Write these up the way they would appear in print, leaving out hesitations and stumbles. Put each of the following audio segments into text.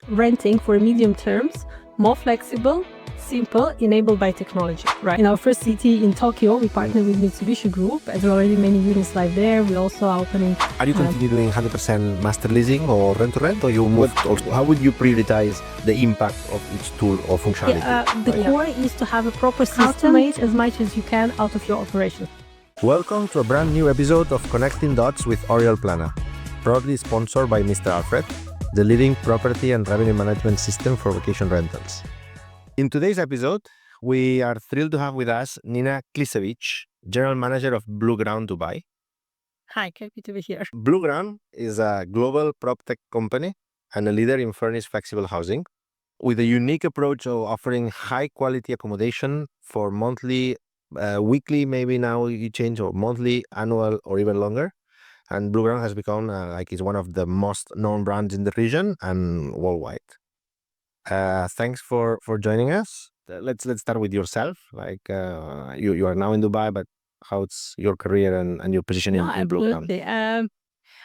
renting for medium terms, more flexible, simple, enabled by technology, right? In our first city in Tokyo, we partnered with Mitsubishi Group, and there are already many units live there. We also are opening... Are you continue doing 100% master leasing or rent-to-rent, or you moved also? How would you prioritize the impact of each tool or functionality? The core is to have a proper system, automate as much as you can out of your operation. Welcome to a brand new episode of Connecting Dots with Oriol Plana, proudly sponsored by mr.alfred, the leading property and revenue management system for vacation rentals. In today's episode, we are thrilled to have with us Nina Klishevich, General Manager of Blueground Dubai. Hi, happy to be here. Blueground is a global PropTech company and a leader in furnished flexible housing, with a unique approach of offering high-quality accommodation for monthly, weekly, maybe now you change, or monthly, annual, or even longer. And Blueground has become it's one of the most known brands in the region and worldwide. Thanks for joining us. Let's start with yourself. You are now in Dubai, but how's your career and your position in Blueground?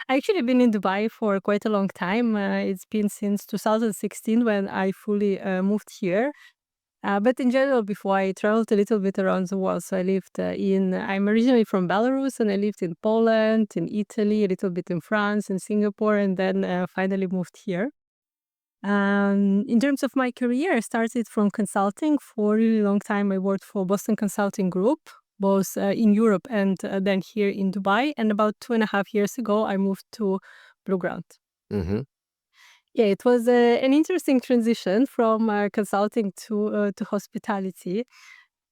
I actually been in Dubai for quite a long time. It's been since 2016 when I fully moved here. But in general, before I traveled a little bit around the world. So I lived I'm originally from Belarus, and I lived in Poland, in Italy, a little bit in France, in Singapore, and then finally moved here. In terms of my career, I started from consulting. For a really long time, I worked for Boston Consulting Group, both in Europe and then here in Dubai. And about 2.5 years ago, I moved to Blueground. Mm-hmm. Yeah, it was an interesting transition from consulting to hospitality.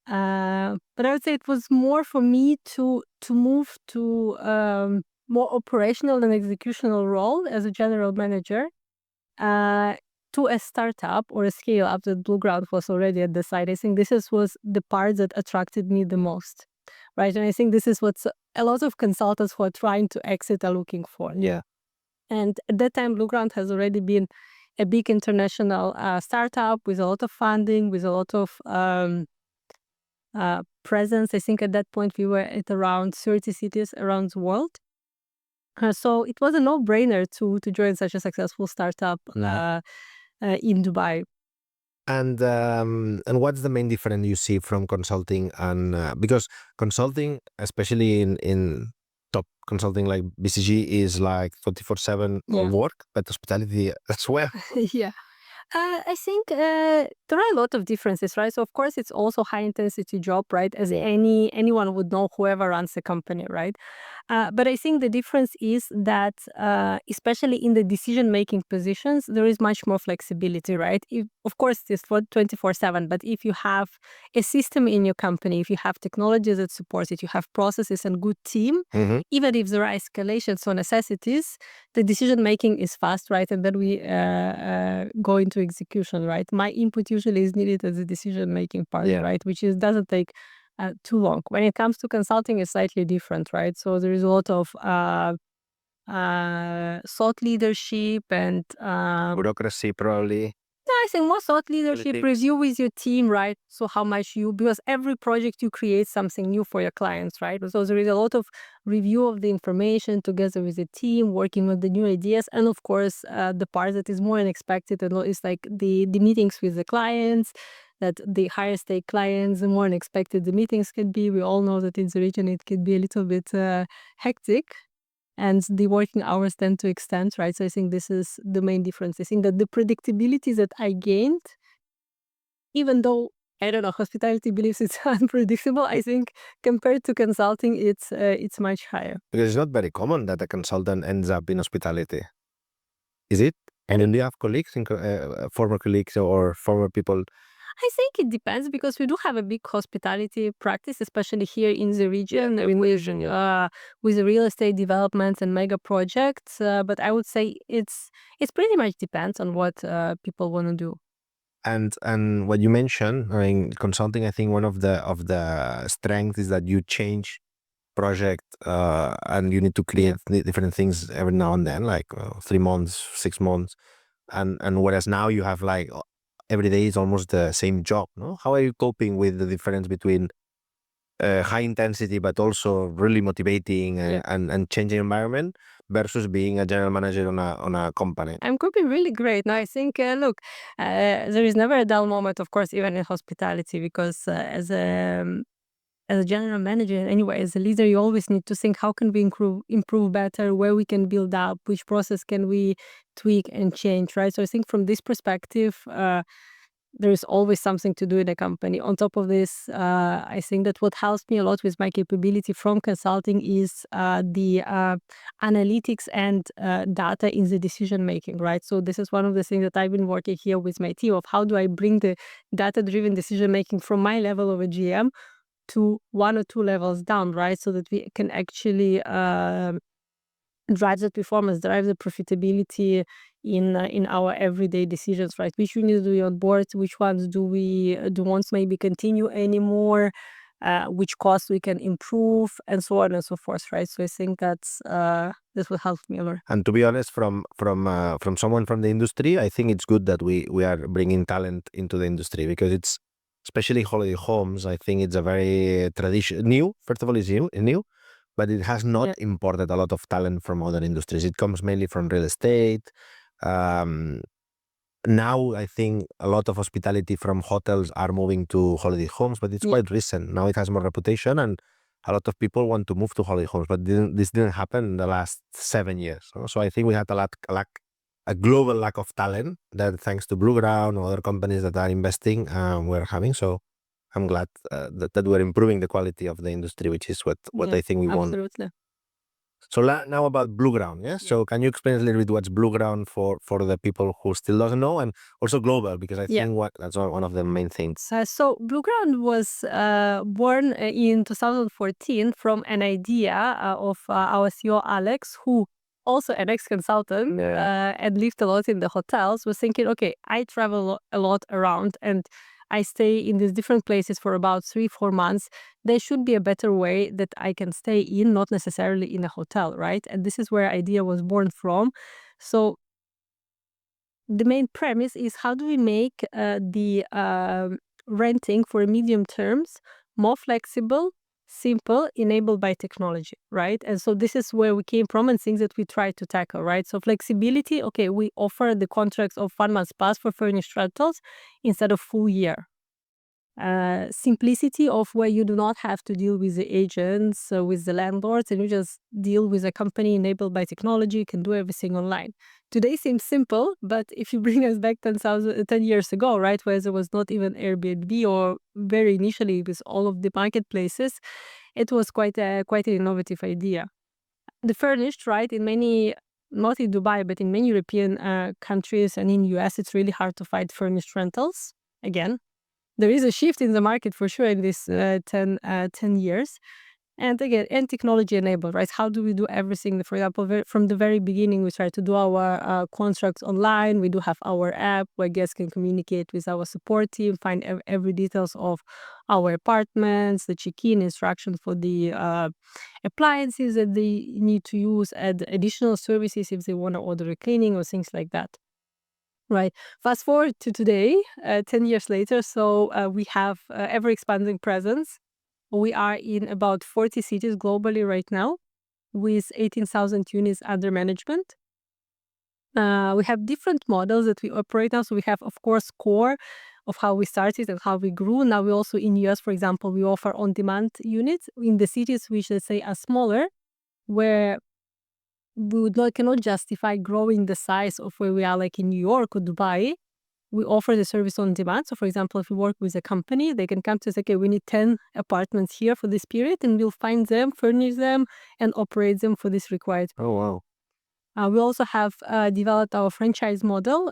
But I would say it was more for me to move to more operational and executional role as a general manager. To a startup or a scale up that Blueground was already at the side. I think this was the part that attracted me the most, right? And I think this is what a lot of consultants who are trying to exit are looking for. Yeah. And at that time, Blueground has already been a big international startup with a lot of funding, with a lot of presence. I think at that point we were at around 30 cities around the world. So it was a no-brainer to join such a successful startup in Dubai. And what's the main difference you see from consulting and because consulting, especially in top consulting like BCG, is like 24/7 work, but hospitality as well. Yeah. I think there are a lot of differences, right? So of course it's also high intensity job, right? As anyone would know, whoever runs a company, right? But I think the difference is that, especially in the decision-making positions, there is much more flexibility, right? Of course, it's for 24/7, but if you have a system in your company, if you have technology that supports it, you have processes and good team, even if there are escalations or necessities, the decision-making is fast, right? And then we go into execution, right? My input usually is needed as a decision-making part, right? Which doesn't take too long. When it comes to consulting, it's slightly different, right? So there is a lot of thought leadership and bureaucracy, probably. I think more thought leadership, review with your team, right? So how much because every project you create something new for your clients, right? So there is a lot of review of the information together with the team, working on the new ideas. And of course, the part that is more unexpected is like the meetings with the clients, that the higher stake clients, the more unexpected the meetings can be. We all know that in the region, it can be a little bit hectic. And the working hours tend to extend, right? So I think this is the main difference. I think that the predictability that I gained, even though, I don't know, hospitality believes it's unpredictable, I think compared to consulting, it's much higher. Because it's not very common that a consultant ends up in hospitality. Is it? And do you have colleagues, former colleagues or former people? I think it depends, because we do have a big hospitality practice, especially here in the region, with the real estate developments and mega projects. But I would say it's pretty much depends on what people want to do. And what you mentioned, I mean, consulting, I think one of the strengths is that you change project and you need to create different things every now and then, like 3 months, 6 months, and whereas now you have like every day is almost the same job, no? How are you coping with the difference between high intensity, but also really motivating and changing environment versus being a general manager on a company? I'm coping really great. Now I think, look, there is never a dull moment, of course, even in hospitality, because as a general manager, anyway, as a leader, you always need to think how can we improve better, where we can build up, which process can we tweak and change, right? So I think from this perspective, there is always something to do in a company. On top of this, I think that what helps me a lot with my capability from consulting is the analytics and data in the decision making, right? So this is one of the things that I've been working here with my team of how do I bring the data-driven decision making from my level of a GM to one or two levels down, right? So that we can actually drive the performance, drive the profitability in our everyday decisions, right? Which units do we onboard? Which ones do we do want maybe continue anymore? Which costs we can improve, and so on and so forth, right? So I think this will help me a lot. And to be honest, from someone from the industry, I think it's good that we are bringing talent into the industry, because it's especially holiday homes. I think it's a very new. First of all, it's new, but it has not Yeah. imported a lot of talent from other industries. It comes mainly from real estate. Um, Now I think a lot of hospitality from hotels are moving to holiday homes, but it's Yeah. quite recent. Now it has more reputation, and a lot of people want to move to holiday homes, but this didn't happen in the last 7 years. So I think we had a global lack of talent that, thanks to Blueground or other companies that are investing, we're having. So I'm glad that we're improving the quality of the industry, which is what Yeah, I think we want. absolutely. So now about Blueground, yes. Yeah. So can you explain a little bit what's Blueground for the people who still doesn't know, and also global, because I Yeah. think that's one of the main things. So Blueground was born in 2014 from an idea of our CEO Alex, who also an ex-consultant and lived a lot in the hotels, was thinking, okay, I travel a lot around and I stay in these different places for about 3-4 months. There should be a better way that I can stay in, not necessarily in a hotel, right? And this is where idea was born from. So the main premise is how do we make the renting for medium terms more flexible, simple, enabled by technology, right? And so this is where we came from and things that we try to tackle, right? So flexibility, okay, we offer the contracts of 1 month plus for furnished rentals instead of full year. Simplicity of where you do not have to deal with the agents, with the landlords, and you just deal with a company enabled by technology, you can do everything online. Today seems simple, but if you bring us back 10 years ago, right, where there was not even Airbnb or very initially with all of the marketplaces, it was quite an innovative idea. The furnished, right, in many, not in Dubai, but in many European countries and in US, it's really hard to find furnished rentals. Again, there is a shift in the market for sure in this 10 years. And again, and technology enabled, right? How do we do everything? For example, from the very beginning, we try to do our contracts online. We do have our app where guests can communicate with our support team, find every details of our apartments, the check-in instructions for the appliances that they need to use, add additional services if they want to order a cleaning or things like that. Right. Fast forward to today, 10 years later. So we have ever expanding presence. We are in about 40 cities globally right now with 18,000 units under management. We have different models that we operate now. So we have, of course, core of how we started and how we grew. Now we also in US, for example, we offer on-demand units in the cities which, let's say, are smaller, where cannot justify growing the size of where we are, like in New York or Dubai. We offer the service on demand. So, for example, if we work with a company, they can come to us, okay, we need 10 apartments here for this period, and we'll find them, furnish them, and operate them for this required. Oh, wow. We also have developed our franchise model.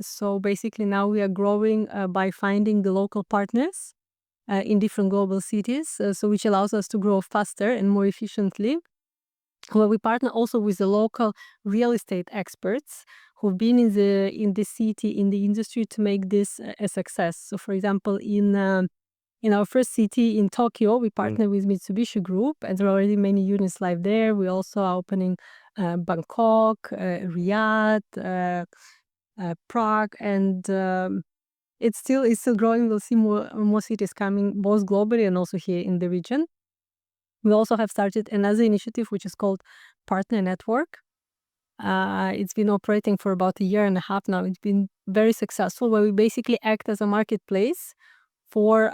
So basically now we are growing by finding the local partners in different global cities, so which allows us to grow faster and more efficiently. Well, we partner also with the local real estate experts who've been in the city, in the industry, to make this a success. So, for example, in our first city in Tokyo, we partner with Mitsubishi Group, and there are already many units live there. We also are opening Bangkok, Riyadh, Prague, and It's still growing. We'll see more cities coming, both globally and also here in the region. We also have started another initiative, which is called Partner Network. It's been operating for about a year and a half now. It's been very successful, where we basically act as a marketplace for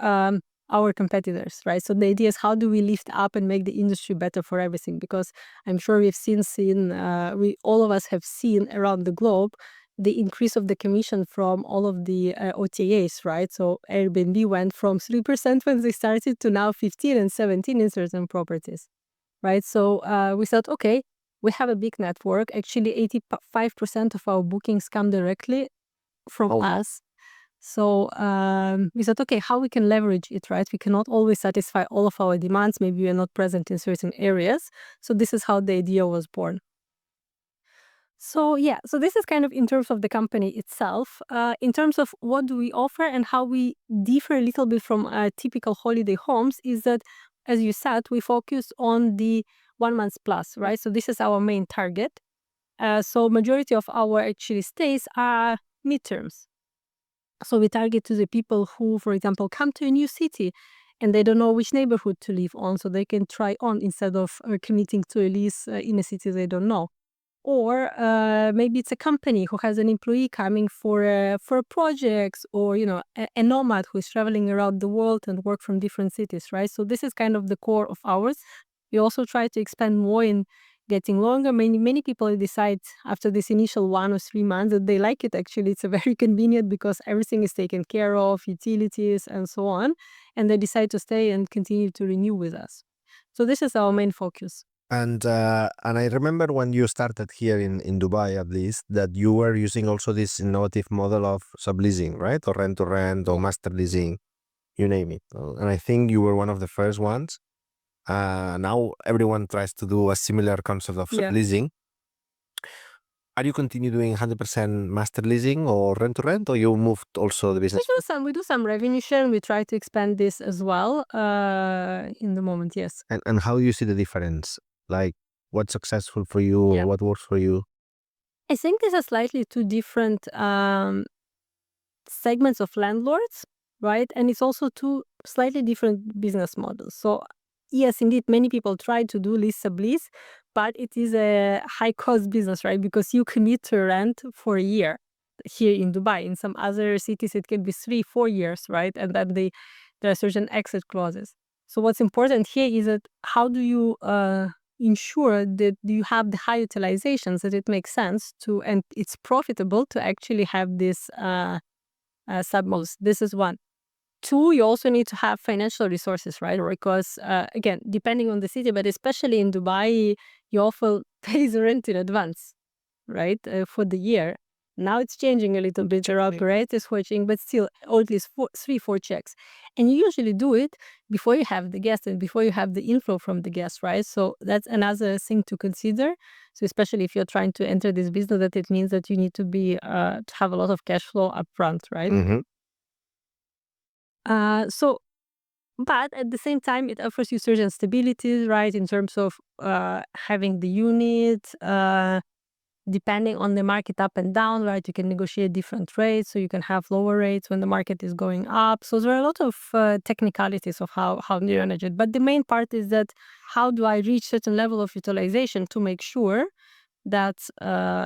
our competitors, right? So the idea is, how do we lift up and make the industry better for everything? Because I'm sure we all of us have seen around the globe the increase of the commission from all of the OTAs, right? So Airbnb went from 3% when they started to now 15 and 17 in certain properties, right? So we thought, okay, we have a big network. Actually, 85% of our bookings come directly from us. So we thought, okay, how we can leverage it, right? We cannot always satisfy all of our demands. Maybe we are not present in certain areas. So this is how the idea was born. So yeah, so this is kind of in terms of the company itself. In terms of what do we offer and how we differ a little bit from typical holiday homes is that, as you said, we focus on the 1 month plus, right? So this is our main target. So majority of our actually stays are midterms. So we target to the people who, for example, come to a new city and they don't know which neighborhood to live on, so they can try on instead of committing to a lease in a city they don't know. Or maybe it's a company who has an employee coming for a project, or a nomad who is traveling around the world and work from different cities, right? So this is kind of the core of ours. We also try to expand more in getting longer. Many people decide after this initial 1 or 3 months that they like it. Actually, it's a very convenient because everything is taken care of, utilities and so on, and they decide to stay and continue to renew with us. So this is our main focus. And I remember when you started here in Dubai, at least, that you were using also this innovative model of subleasing, right? Or rent to rent or master leasing, you name it. And I think you were one of the first ones. Now everyone tries to do a similar concept of Yeah. subleasing. Are you continue doing 100% master leasing or rent to rent, or you moved also the business? We do some revenue share, and we try to expand this as well in the moment, yes. And how do you see the difference? Like, what's successful for you, or what works for you? I think these are slightly two different segments of landlords, right? And it's also two slightly different business models. So yes, indeed, many people try to do lease sublease, but it is a high cost business, right? Because you commit to rent for a year here in Dubai. In some other cities, it can be 3-4 years, right? And then there are certain exit clauses. So what's important here is that how do you ensure that you have the high utilizations, that it makes sense to, and it's profitable to actually have this submodes. This is one. Two, you also need to have financial resources, right? Because again, depending on the city, but especially in Dubai, you often pay the rent in advance, right? For the year. Now it's changing a little bit. There are operators watching, but still, at least 3-4 checks. And you usually do it before you have the guests and before you have the inflow from the guests, right? So that's another thing to consider. So especially if you're trying to enter this business, that it means that you need to be to have a lot of cash flow upfront, right? But at the same time, it offers you certain stability, right? In terms of having the unit, depending on the market up and down, right? You can negotiate different rates, so you can have lower rates when the market is going up. So there are a lot of technicalities of how you manage it. But the main part is that, how do I reach certain level of utilization to make sure that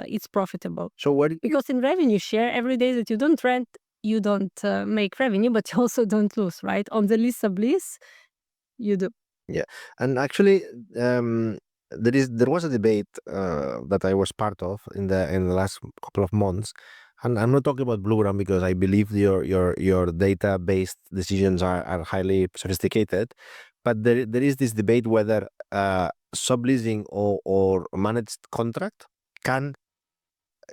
it's profitable? So because in revenue share, every day that you don't rent, you don't make revenue, but you also don't lose, right? On the lease sublease, you do. Yeah, and actually, there was a debate that I was part of in the last couple of months, and I'm not talking about Blueground because I believe your data based decisions are highly sophisticated, but there is this debate whether subleasing or managed contract can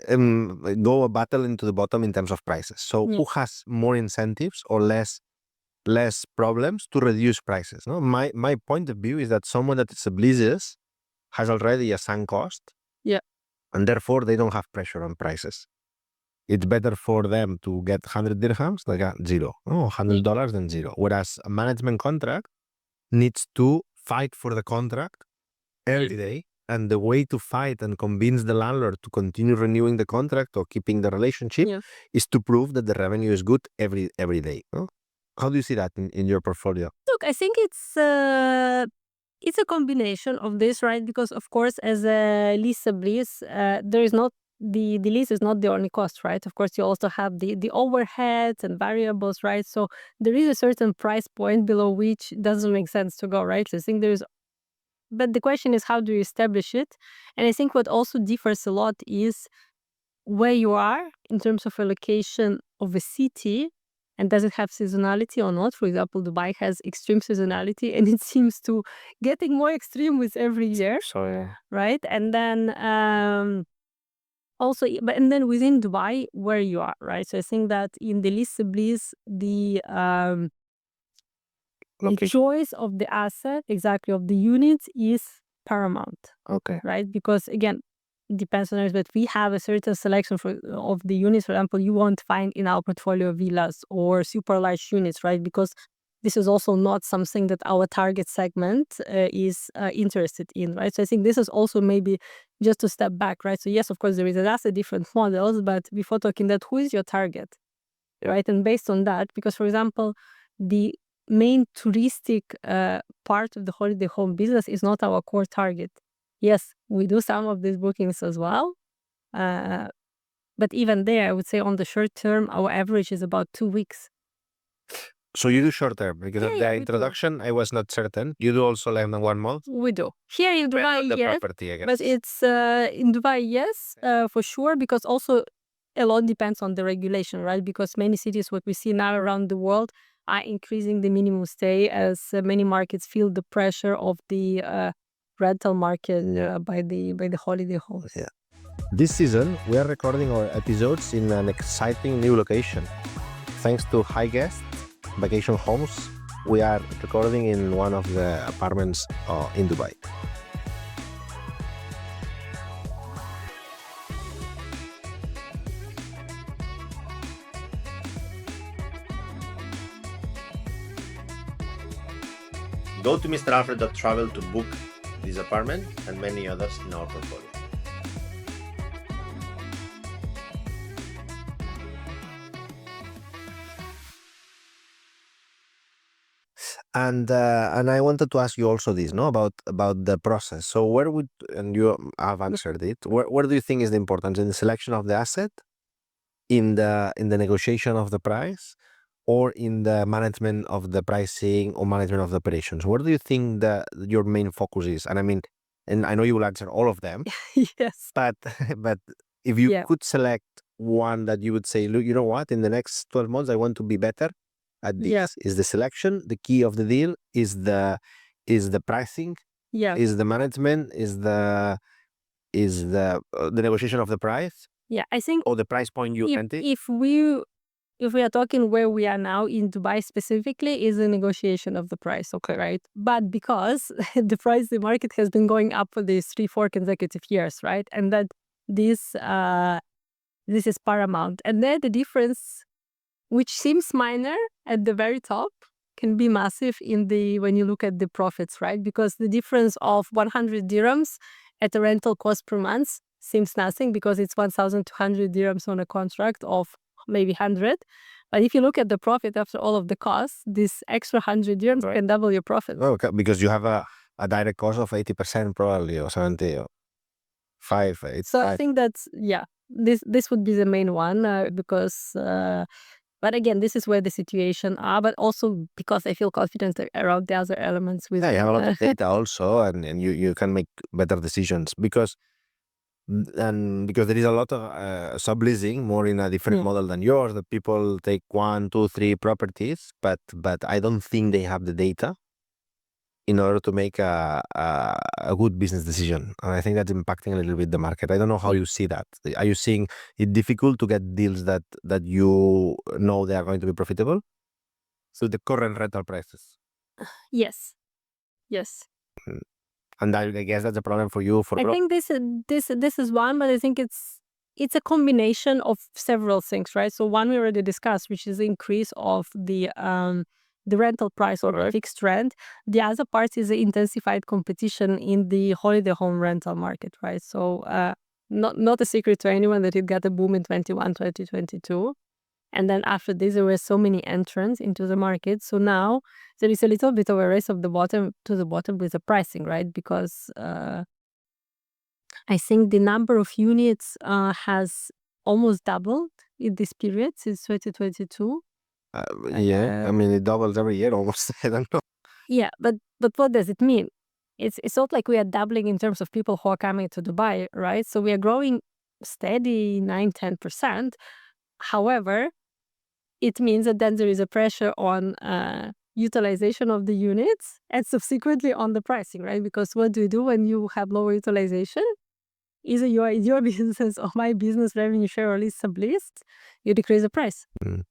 go a battle into the bottom in terms of prices. So who has more incentives or less problems to reduce prices? No, my point of view is that someone that subleases has already a sunk cost, Yeah. and therefore they don't have pressure on prices. It's better for them to get 100 dirhams than zero, $100 than zero. Whereas a management contract needs to fight for the contract every day And the way to fight and convince the landlord to continue renewing the contract or keeping the relationship is to prove that the revenue is good every day. No? How do you see that in your portfolio? Look, I think it's a combination of this, right? Because of course, as a lease sublease, there is not the lease is not the only cost, right? Of course, you also have the overheads and variables, right? So there is a certain price point below which doesn't make sense to go, right? So I think there's, but the question is how do you establish it? And I think what also differs a lot is where you are in terms of a location of a city, and does it have seasonality or not? For example, Dubai has extreme seasonality and it seems to getting more extreme with every year. So Right? And then also, but and then within Dubai, where you are, right? So I think that in the lease sublease, the choice of the asset, exactly of the units, is paramount. Okay. Right? Because again, it depends on us, but we have a certain selection of the units. For example, you won't find in our portfolio villas or super large units, right? Because this is also not something that our target segment is interested in, right? So I think this is also maybe just to step back, right? So yes, of course, there is a lot of different models, but before talking that, who is your target, right? And based on that, because for example, the main touristic part of the holiday home business is not our core target. Yes, we do some of these bookings as well. But even there, I would say on the short term, our average is about 2 weeks. So you do short term because of Yeah, the we do. introduction. I was not certain. You do also less than 1 month. We do. Here in Dubai, The yes. property, I guess. But it's in Dubai, yes, for sure, because also a lot depends on the regulation, right? Because many cities, what we see now around the world, are increasing the minimum stay as many markets feel the pressure of the rental market by the holiday homes. Yeah. This season, we are recording our episodes in an exciting new location. Thanks to High Guest Vacation Homes, we are recording in one of the apartments in Dubai. Go to mr.alfred.travel to book this apartment and many others in our portfolio. And I wanted to ask you also this, no, about the process. So where would, and you have answered it, where do you think is the importance in the selection of the asset, in the negotiation of the price, or in the management of the pricing or management of the operations? Where do you think that your main focus is? And I mean, and I know you will answer all of them, Yes. but if you Yeah. could select one that you would say, look, you know what, in the next 12 months, I want to be better at this. Yeah. Is the selection the key of the deal? Is the pricing? Yeah. Is the management? Is the negotiation of the price? Yeah. I think Or the price point you enter? if we are talking where we are now in Dubai specifically, is the negotiation of the price, okay, right? But because the market has been going up for these 3-4 consecutive years, right? And that this is paramount. And then the difference, which seems minor at the very top, can be massive when you look at the profits, right? Because the difference of 100 dirhams at a rental cost per month seems nothing because it's 1,200 dirhams on a contract of maybe 100. But if you look at the profit after all of the costs, this extra 100 dirhams can double your profit. Oh, okay, because you have a direct cost of 80% probably, or 70 or 5, 8. So I think that's, yeah, this would be the main one because but again, this is where the situation are, but also because I feel confident around the other elements with. Yeah, you have a lot of data also, and you can make better decisions because there is a lot of subleasing, more in a different model than yours. That people take 1, 2, 3 properties, but I don't think they have the data in order to make a good business decision. And I think that's impacting a little bit the market. I don't know how you see that. Are you seeing it difficult to get deals that you know they are going to be profitable through the current rental prices? Yes. And I guess that's a problem for you. I think this is one, but I think it's a combination of several things, right? So one we already discussed, which is the increase of the the rental price or the fixed rent. The other part is the intensified competition in the holiday home rental market, right? So not a secret to anyone that it got a boom in 2022. And then after this, there were so many entrants into the market. So now there is a little bit of a race of the bottom to the bottom with the pricing, right? Because I think the number of units has almost doubled in this period since 2022. Yeah, I mean, it doubles every year almost. I don't know. Yeah, but what does it mean? It's not like we are doubling in terms of people who are coming to Dubai, right? So we are growing steady 9-10%. However, it means that then there is a pressure on utilization of the units and subsequently on the pricing, right? Because what do you do when you have lower utilization? Either you are in your business or my business, revenue share or lease subleased, you decrease the price. Mm.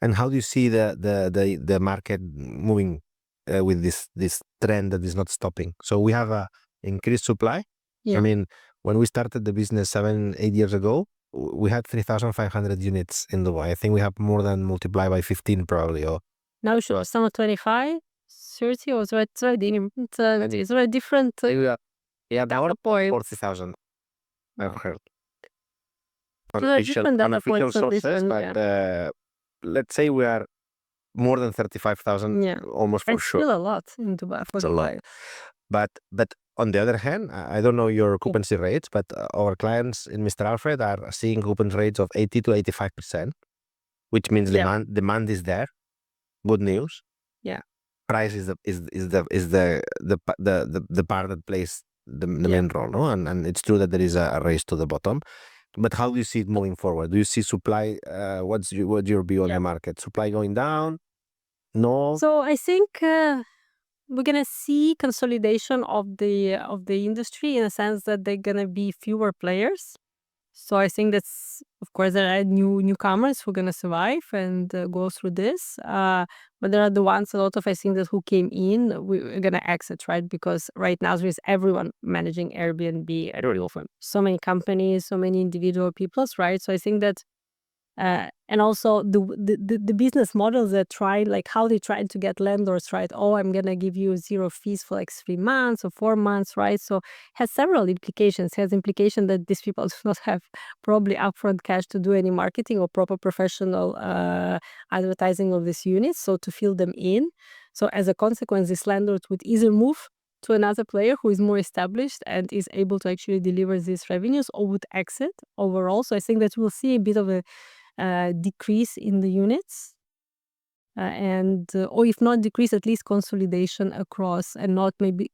And how do you see the market moving with this trend that is not stopping? So we have a increased supply. Yeah. I mean, when we started the business 7-8 years ago, we had 3,500 units in Dubai. I think we have more than multiplied by 15 probably. Or Now sure, some are 25, 30 or so it's very different. yeah, that was Points. 40,000. I've heard. Different data Unofficial points on sources, different, but yeah. let's say we are more than 35,000, Yeah. almost for It's sure. still a lot in Dubai for It's a lot. Dubai. But on the other hand, I don't know your occupancy rates, but our clients in Mr. Alfred are seeing occupancy rates of 80 to 85%, which means Yeah. demand is there. Good news. Yeah. Price is the part that plays the main role, no? And it's true that there is a race to the bottom. But how do you see it moving forward? Do you see supply? What's your view on the market? Supply going down? No. So I think we're gonna see consolidation of the industry in a sense that they're gonna be fewer players. So I think that's, of course, there are newcomers who are gonna survive and go through this. But there are the ones, a lot of I think that who came in, we're gonna exit, right? Because right now there is everyone managing Airbnb at real firm. So many companies, so many individual peoples, right? So I think that and also the business models that try, like how they try to get landlords, right? Oh, I'm gonna give you zero fees for like 3 months or 4 months, right? So has several implications. Has implication that these people do not have probably upfront cash to do any marketing or proper professional advertising of these units, so to fill them in. So as a consequence, these landlords would either move to another player who is more established and is able to actually deliver these revenues, or would exit overall. So I think that we'll see a bit of a decrease in the units, or if not decrease, at least consolidation across, and not maybe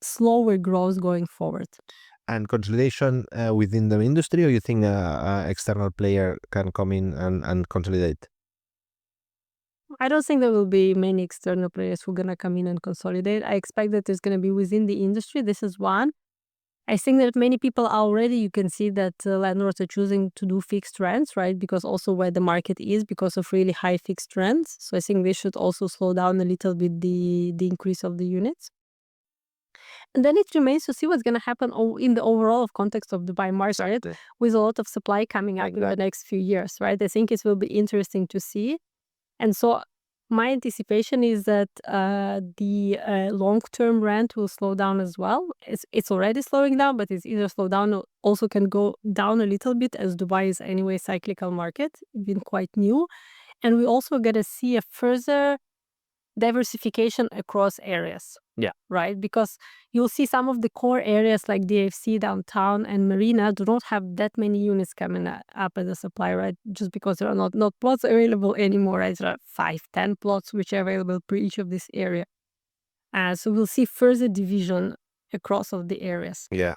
slower growth going forward. And consolidation within the industry, or you think an external player can come in and consolidate? I don't think there will be many external players who are gonna come in and consolidate. I expect that there's gonna be within the industry. This is one. I think that many people already, you can see that landlords are choosing to do fixed rents, right? Because also where the market is, because of really high fixed rents. So I think they should also slow down a little bit the increase of the units. And then it remains to see what's going to happen in the overall context of Dubai market, with a lot of supply coming up in the next few years, right? I think it will be interesting to see. And so my anticipation is that the long-term rent will slow down as well. It's already slowing down, but it's either slow down or also can go down a little bit, as Dubai is anyway a cyclical market, been quite new. And we also going to see a further diversification across areas. Yeah. Right? Because you'll see some of the core areas like DFC, downtown, and Marina do not have that many units coming up as a supply, right? Just because there are not plots available anymore, right? There are 5-10 plots which are available per each of this area. So we'll see further division across of the areas. Yeah,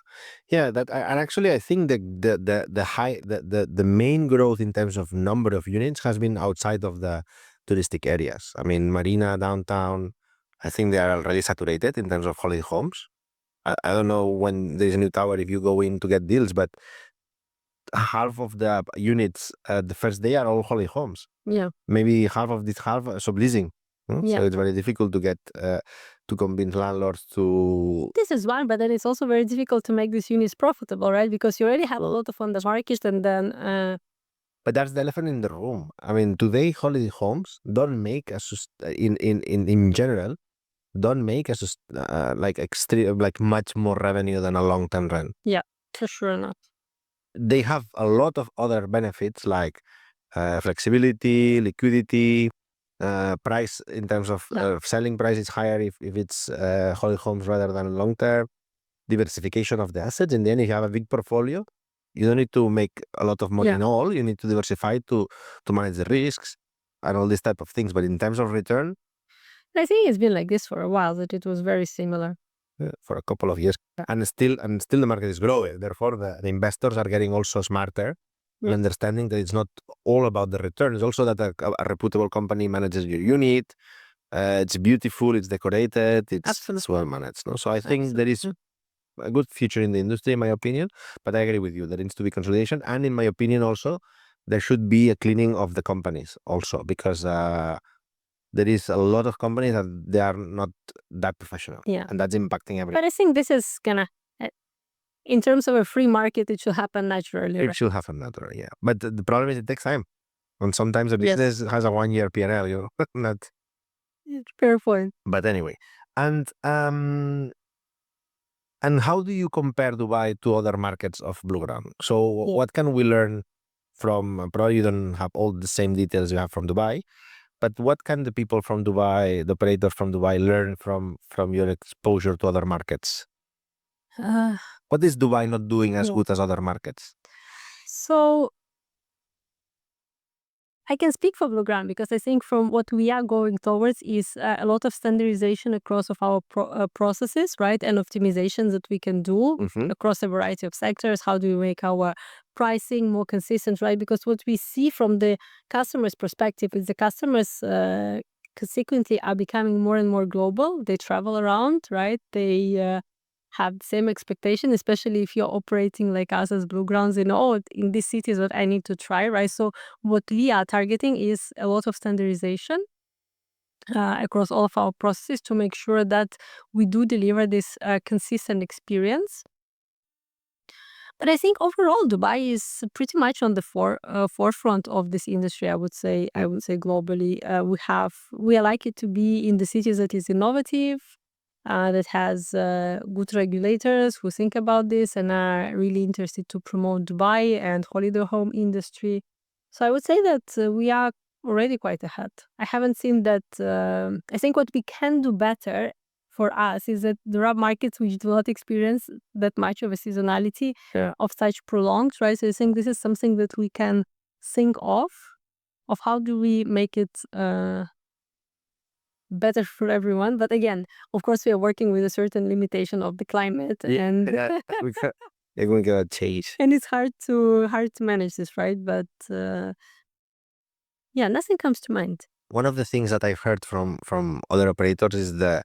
that and actually I think the main growth in terms of number of units has been outside of the touristic areas. I mean, Marina, downtown, I think they are already saturated in terms of holiday homes. I don't know when there's a new tower if you go in to get deals, but half of the units the first day are all holiday homes. Yeah. Maybe half subleasing. Yeah. So it's very difficult to get to convince landlords to. This is one, but then it's also very difficult to make these units profitable, right? Because you already have a lot of on the market, and then But that's the elephant in the room. I mean, today holiday homes don't make in general don't make like extreme like much more revenue than a long term rent. Yeah, for sure not. They have a lot of other benefits like flexibility, liquidity, price in terms of Yeah. selling price is higher if it's holiday homes rather than long term. Diversification of the assets. In the end, if you have a big portfolio, you don't need to make a lot of money Yeah. in all. You need to diversify to manage the risks and all these type of things. But in terms of return, I think it's been like this for a while, that it was very similar. for a couple of years, Yeah. and still the market is growing. Therefore, the investors are getting also smarter and Yeah. understanding that it's not all about the return. It's also that a reputable company manages your unit. It's beautiful. It's decorated. It's Absolutely. well managed. No? So I think there is Absolutely. a good future in the industry, in my opinion. But I agree with you. There needs to be consolidation, and in my opinion, also there should be a cleaning of the companies also because there is a lot of companies that they are not that professional, Yeah. and that's impacting everything. But I think this is gonna, in terms of a free market, it should happen naturally. It Right? should happen naturally, yeah. But the problem is it takes time, and sometimes a Yes. business has a 1 year P&L, not. Fair point. But anyway, and how do you compare Dubai to other markets of Blueground? So Yeah. what can we learn from? Probably you don't have all the same details you have from Dubai, but what can the people from Dubai, the operators from Dubai, learn from your exposure to other markets? Uh, What is Dubai not doing as yeah. good as other markets? So I can speak for Blueground because I think from what we are going towards is a lot of standardization across of our processes, right, and optimizations that we can do Hmm. across a variety of sectors. How do we make our pricing more consistent, right? Because what we see from the customer's perspective is the customers consequently are becoming more and more global. They travel around, right? They have the same expectation, especially if you're operating like us as Bluegrounds, oh, in this city is what I need to try, right? So what we are targeting is a lot of standardization across all of our processes to make sure that we do deliver this consistent experience. But I think overall, Dubai is pretty much on the forefront of this industry. I would say. I would say globally, we are likely to be in the cities that is innovative, that has good regulators who think about this and are really interested to promote Dubai and holiday home industry. So I would say that we are already quite ahead. I haven't seen that. I think what we can do better for us is that there are markets which do not experience that much of a seasonality of such prolonged, right? So I think this is something that we can think of how do we make it better for everyone. But again, of course, we are working with a certain limitation of the climate, Yeah, and we're gonna change. and it's hard to manage this, right? But yeah, nothing comes to mind. One of the things that I've heard from other operators is the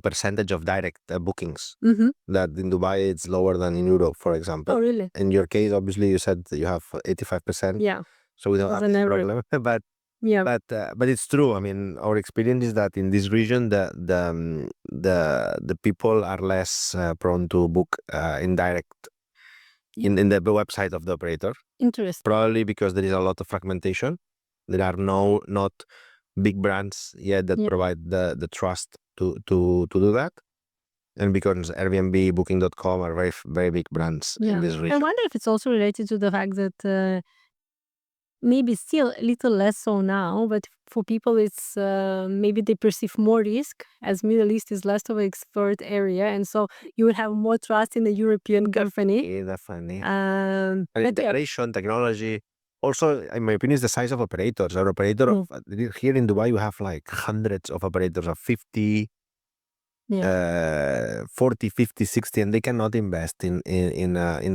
percentage of direct bookings Mm-hmm. that in Dubai it's lower than in Europe, for example. Oh, really? In your case, obviously, you said that you have 85%, Yeah, so we don't as have an this average. problem. Yeah, But it's true. I mean, our experience is that in this region, the people are less prone to book in direct in the website of the operator. interesting. Probably because there is a lot of fragmentation. There are not big brands yet that Yeah. provide the trust to do that. And because Airbnb, Booking.com are very big brands in Yeah. this I region. wonder if it's also related to the fact that maybe still a little less so now, but for people it's maybe they perceive more risk as Middle East is less of an expert area, and so you would have more trust in a European company. Yeah, definitely. And And but yeah, integration, technology. Also, in my opinion, is the size of operators. Our operator mm, here in Dubai, you have like hundreds of operators of 50, yeah, 40, 50, 60, and they cannot invest in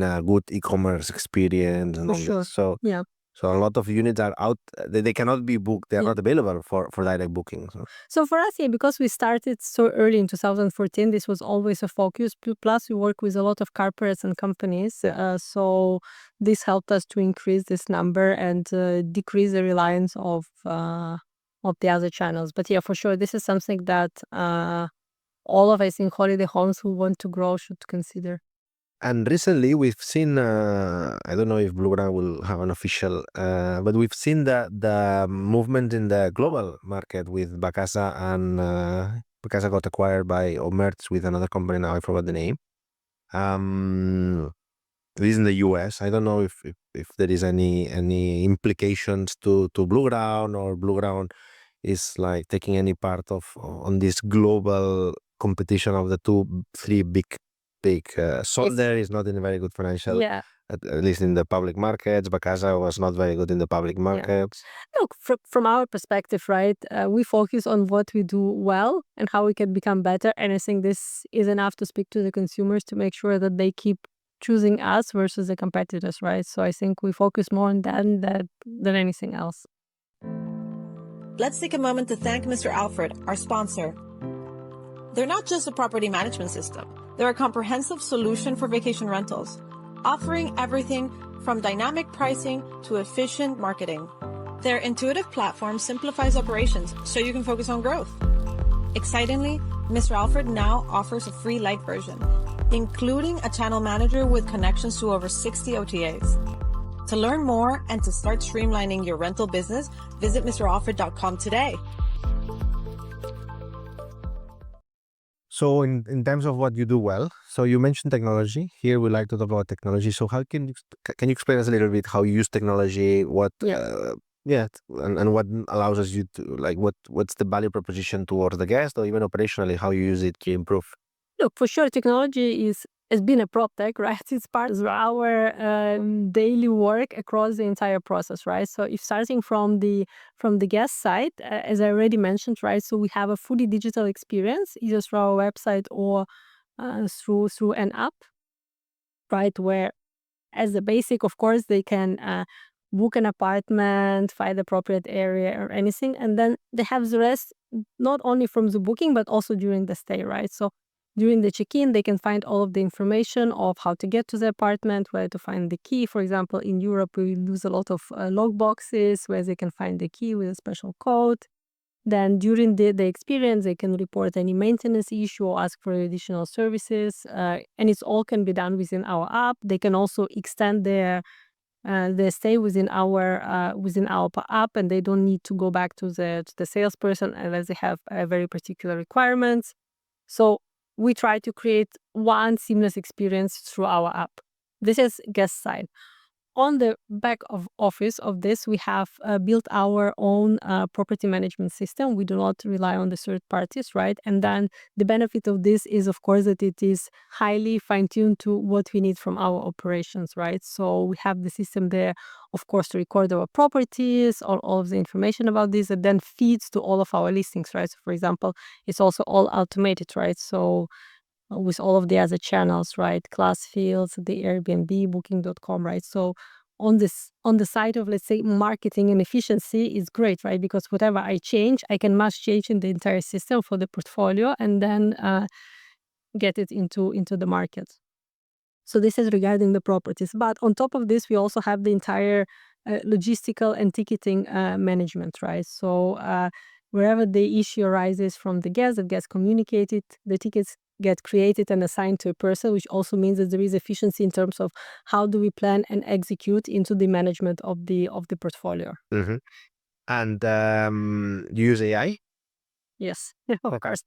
a good e-commerce experience and for all this. sure. So Yeah. so a lot of units are out. They cannot be booked. They are Yeah. not available for direct booking. So. So for us, yeah, because we started so early in 2014, this was always a focus. Plus, we work with a lot of corporates and companies. So this helped us to increase this number and decrease the reliance of the other channels. But yeah, for sure, this is something that all of us in holiday homes who want to grow should consider. And recently we've seen, I don't know if Blueground will have an official, but we've seen the movement in the global market with Bacasa, and Bacasa got acquired by or merged with another company. Now I forgot the name. At least in the US. I don't know if there is any implications to Blueground, or Blueground is like taking any part of on this global competition of the three big Sonder is not in a very good financial, Yeah, at least in the public markets. Bacasa was not very good in the public yeah. markets. Look, from our perspective, right, we focus on what we do well and how we can become better. And I think this is enough to speak to the consumers to make sure that they keep choosing us versus the competitors, right? So I think we focus more on that than anything else. Let's take a moment to thank Mr. Alfred, our sponsor. They're not just a property management system. They're a comprehensive solution for vacation rentals, offering everything from dynamic pricing to efficient marketing. Their intuitive platform simplifies operations so you can focus on growth. Excitingly, Mr. Alfred now offers a free light version, including a channel manager with connections to over 60 OTAs. To learn more and to start streamlining your rental business, visit mr.alfred.com today. So in terms of what you do well, so you mentioned technology. Here we like to talk about technology. So how can you explain us a little bit how you use technology? What Yeah. and what allows us you to, like, what's the value proposition towards the guest, or even operationally how you use it to improve? Look, for sure, technology has been a prop tech, right? It's part of our daily work across the entire process, right? So if starting from the guest side, as I already mentioned, right? So we have a fully digital experience, either through our website or through an app, right? Where as the basic, of course, they can book an apartment, find the appropriate area or anything, and then they have the rest not only from the booking but also during the stay, right? So during the check-in, they can find all of the information of how to get to the apartment, where to find the key. For example, in Europe, we use a lot of log boxes where they can find the key with a special code. Then during the experience, they can report any maintenance issue or ask for additional services. And it's all can be done within our app. They can also extend their stay within our app, and they don't need to go back to the salesperson unless they have very particular requirements. So we try to create one seamless experience through our app. This is guest side. On the back of office of this, we have built our own property management system. We do not rely on the third parties, right? And then the benefit of this is, of course, that it is highly fine-tuned to what we need from our operations, right? So we have the system there, of course, to record our properties, all of the information about this, and then feeds to all of our listings, right? So, for example, it's also all automated, right? So with all of the other channels, right? Class fields, the Airbnb, booking.com, right? So on the side of, let's say, marketing and efficiency is great, right? Because whatever I change, I can mass change in the entire system for the portfolio and then get it into the market. So this is regarding the properties. But on top of this, we also have the entire logistical and ticketing management, right? So wherever the issue arises from the guest, it gets communicated, the tickets get created and assigned to a person, which also means that there is efficiency in terms of how do we plan and execute into the management of the portfolio. Mm-hmm. And you use AI? Yes, of course.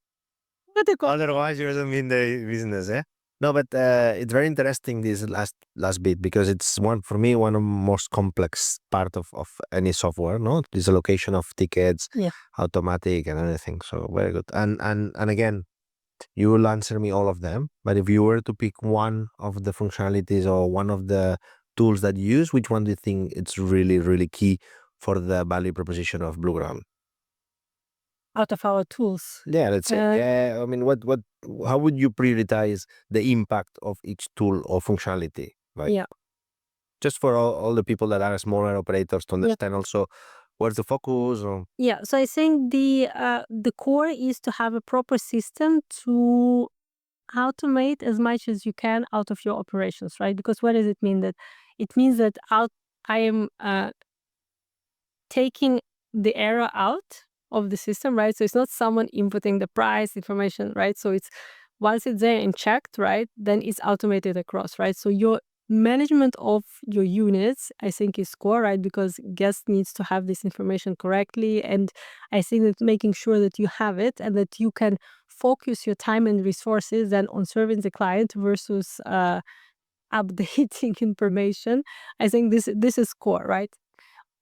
But of course, Otherwise, you don't mean the business, eh? No, but it's very interesting, this last bit, because it's one for me one of the most complex part of any software. No, this allocation of tickets, yeah. automatic and everything. So very good. And again, you will answer me all of them. But if you were to pick one of the functionalities or one of the tools that you use, which one do you think it's really key for the value proposition of Blueground? Out of our tools. Yeah, let's say. Yeah, I mean, how would you prioritize the impact of each tool or functionality? Like, Yeah. just for all the people that are smaller operators to Yeah. understand also where's the focus, or Yeah, so I think the core is to have a proper system to automate as much as you can out of your operations, right? Because what does it mean? That it means that I am taking the error out of the system, right? So it's not someone inputting the price information, right? So it's once it's there and checked, right, then it's automated across, right? So your management of your units, I think, is core, right? Because guest needs to have this information correctly. And I think that making sure that you have it and that you can focus your time and resources then on serving the client versus updating information. I think this is core, right?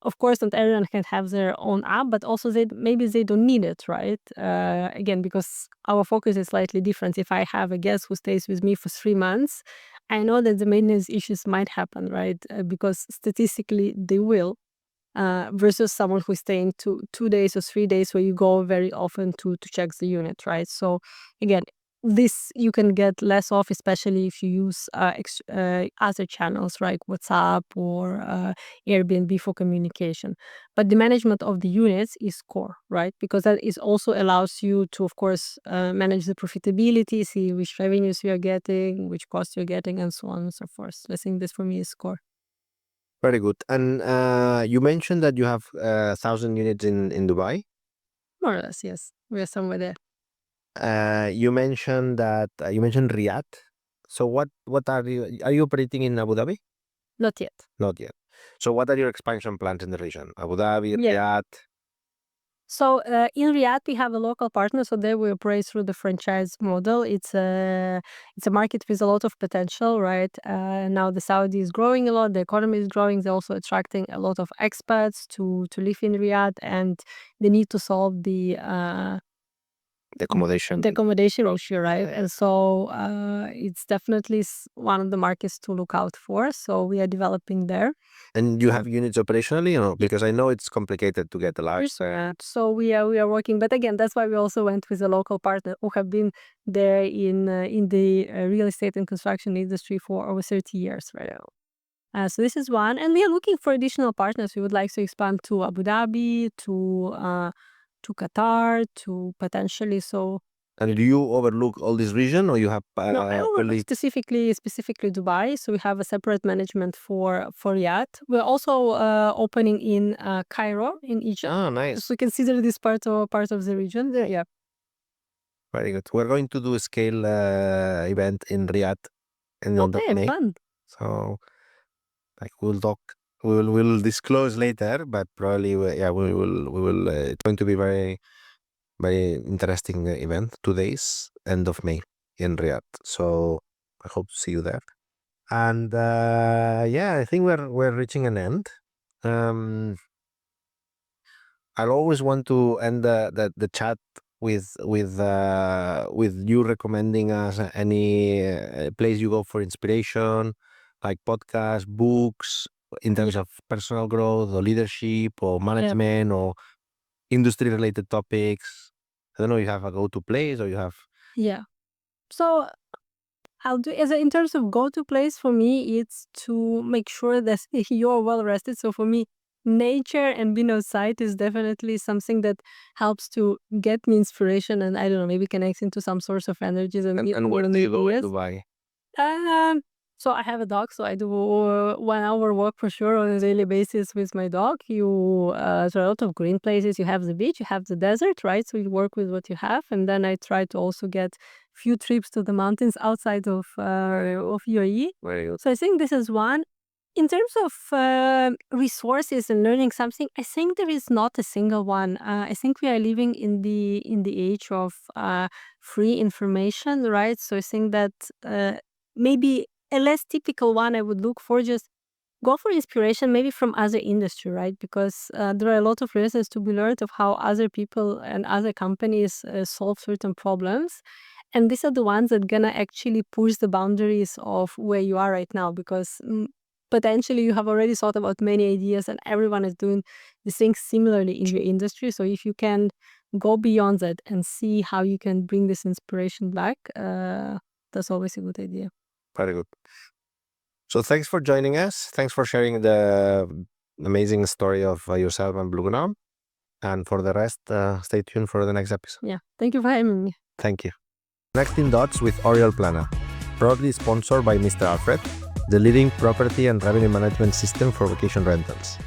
Of course, not everyone can have their own app, but also maybe they don't need it, right? Again, because our focus is slightly different. If I have a guest who stays with me for 3 months, I know that the maintenance issues might happen, right? Because statistically they will. Versus someone who's staying 2 days or 3 days where you go very often to check the unit, right? So again, this you can get less of, especially if you use other channels like WhatsApp or Airbnb for communication. But the management of the units is core, right? Because that is also allows you to, of course, manage the profitability, see which revenues you are getting, which costs you're getting, and so on and so forth. So I think this for me is core. Very good. And you mentioned that you have 1,000 units in Dubai. More or less, yes. We are somewhere there. You mentioned Riyadh. So what are you operating in Abu Dhabi? Not yet. Not yet. So what are your expansion plans in the region? Abu Dhabi, Yeah. Riyadh? So in Riyadh, we have a local partner. So there we operate through the franchise model. It's a market with a lot of potential, right? Now the Saudi is growing a lot. The economy is growing. They're also attracting a lot of expats to live in Riyadh, and they need to solve the accommodation issue, right? And so it's definitely one of the markets to look out for. So we are developing there. And you have units operationally, because I know it's complicated to get a license. So we are working, but again, that's why we also went with a local partner who have been there in the real estate and construction industry for over 30 years right now. So this is one, and we are looking for additional partners. We would like to expand to Abu Dhabi, to Qatar, to potentially so. And do you overlook all this region, or you have No, I overlook specifically Dubai. So we have a separate management for Riyadh. We're also opening in Cairo in Egypt. Oh, nice. So we consider this part of the region. Yeah. Very good. We're going to do a scale event in Riyadh in the May. Fun. So, we'll talk. We'll disclose later, but probably we will. It's going to be very, very interesting event. 2 days, end of May in Riyadh. So I hope to see you there. And I think we're reaching an end. I always want to end the chat with you recommending us any place you go for inspiration, like podcasts, books, in terms of personal growth or leadership or management or industry related topics. I don't know, you have a go-to place or you have. Yeah. So I'll do in terms of go-to place for me, it's to make sure that you're well rested. So for me, nature and being outside is definitely something that helps to get me inspiration and I don't know, maybe connects into some source of energies. And where do you go in Dubai? So I have a dog, so I do 1 hour walk for sure on a daily basis with my dog. There are a lot of green places. You have the beach, you have the desert, right? So you work with what you have, and then I try to also get few trips to the mountains outside of UAE. Very good. So I think this is one. In terms of resources and learning something, I think there is not a single one. I think we are living in the age of free information, right? So I think that maybe a less typical one I would look for, just go for inspiration maybe from other industry, right? Because there are a lot of lessons to be learned of how other people and other companies solve certain problems. And these are the ones that gonna actually push the boundaries of where you are right now, because potentially you have already thought about many ideas and everyone is doing the things similarly in your industry. So if you can go beyond that and see how you can bring this inspiration back, that's always a good idea. Very good. So thanks for joining us. Thanks for sharing the amazing story of yourself and Blueground. And for the rest, stay tuned for the next episode. Yeah. Thank you for having me. Thank you. Connecting Dots with Oriol Plana, proudly sponsored by Mr. Alfred, the leading property and revenue management system for vacation rentals.